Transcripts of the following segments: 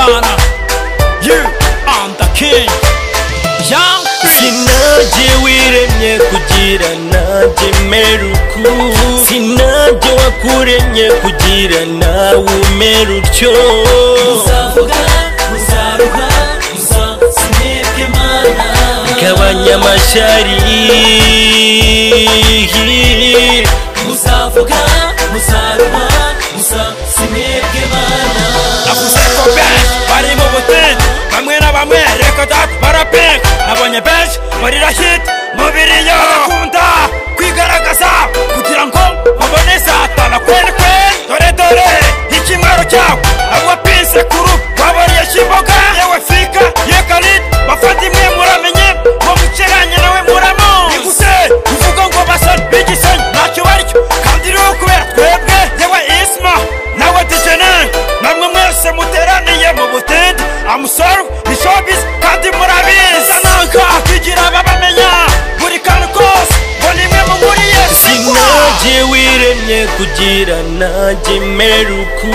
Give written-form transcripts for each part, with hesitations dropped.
Imana. You are the king. Young Sinajye wiremye kugira najye meruku, sinajye wakuremye kugira nawe umere utyo. Muzavuga muzaruha muzasinebwe Mana, gabanya amashyari. Muzavuga muzaruha muzasinebwe Mana. navuze ko benshi bari mu butindi, bamwe na bamwe reka data barapinga. Nabonye benshi barira hit mubiri yo bakunda kwigaragaza kugira ngo babone satana kweli kweli. Dore dore ikimwaro cyawe abo pinse kuru babariye shimboga yewe fika yekalid bafandimwe muramenye ngo muceranye nawe muramo. Niguse uvuga ngo basa bigisanye ntacyo baricyo kandi rero kubera twebwe yewe isma nawe dijene namwe mwese muteraniye mu butindi. amusoro ni showbiz kandi murabizi nanka kwigira babamenya buri kantu kose ngo nimwe mu muri Yesu. Sinajye wiremye kugira najye meruku,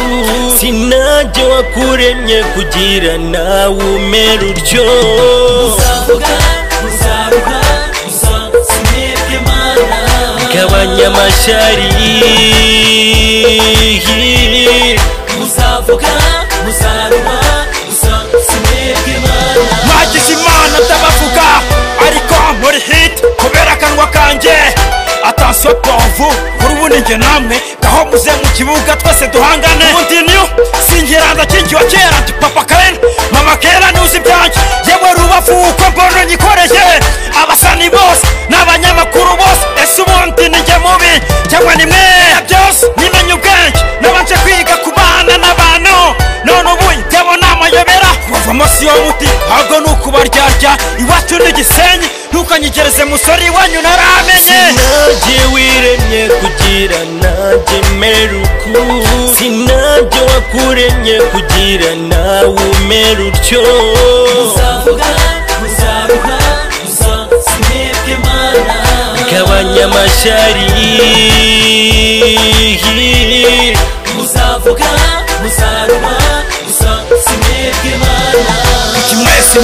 sinajye wakuremye kugira nawe umere utyo. Muzavuga muzaruha muzasinebwe Mana, gabanya amashyari. Muzavuga muzaruha muzasinebwe Mana. Mwagize Imana ndabavuga ariko muri hit kubera akanwa kanjye. Attention pauvre kuri ubu ninjye namwe gaho muze mu kibuga twese duhangane. Ubundi niyo singira ndakingiwe kera ndi papa kera mama kera nuzi ibyanjye yewe rubavu uko mbona nyikoreye. Abasani bose n'abanyamakuru bose ese ubundi ninjye mubi cyangwa ni mwe byose nimenye ubwenge nabanje kwiga kubana n'abantu none ubu ndabona amayobera kubavamo si yo muti ahubwo ni ukubaryarya. Iwacu ni Gisenyi ntukanyigereze musore iwanyu naramenye. Sinajye wiremye kugira najye meruku, sinajye wakuremye kugira nawe umere utyo. Muzavuga muzaruha muzasinebwe Mana, gabanya amashyari. Muzavuga muzaruha muzasinebwe Mana. Mwese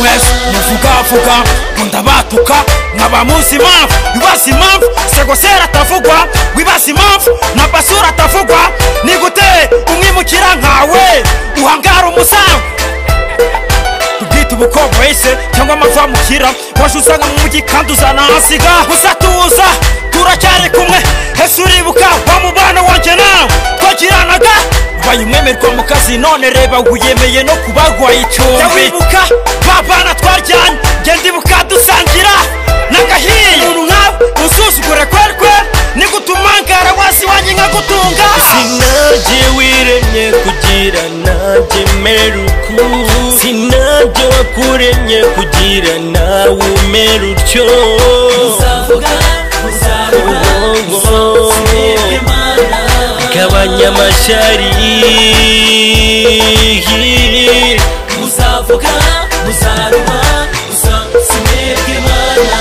muvugavuga ngo ndabatuka nkaba muzi impamvu wibaza impamvu segosera atavugwa, wibaza impamvu na basura atavugwa. ni gute umwimukira nkawe uhangara umusango tubwite ubukobwa wese cyangwa amavamukira waje usanga mu mujyi kandi uzanahasiga. gusa tuza turacyari kumwe ese uribuka wa mubano wanjye nawe twagiranaga ubaye umwemerwa mu kazi none reba wiyemeye no kubagwaye icumbi. wibuka babana twaryanye njye ndibuka dusangira n'agahiye. umuntu nkawe usuzugure kweri kweri ni gutumangara wasi wanjye nkagutunga. Sinajye wiremye kugira najye meruku, sinajye wakuremye kugira nawe umere utyo. Muzavuga muzaruha muzasinebwe Mana, gabanya amashyari. Muzavuga muzaruha muzasinebwe Mana,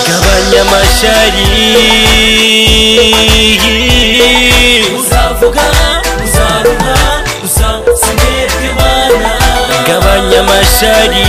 gabanya amashyari. Muzavuga muzaruha muzasinebwe Mana, gabanya amashyari.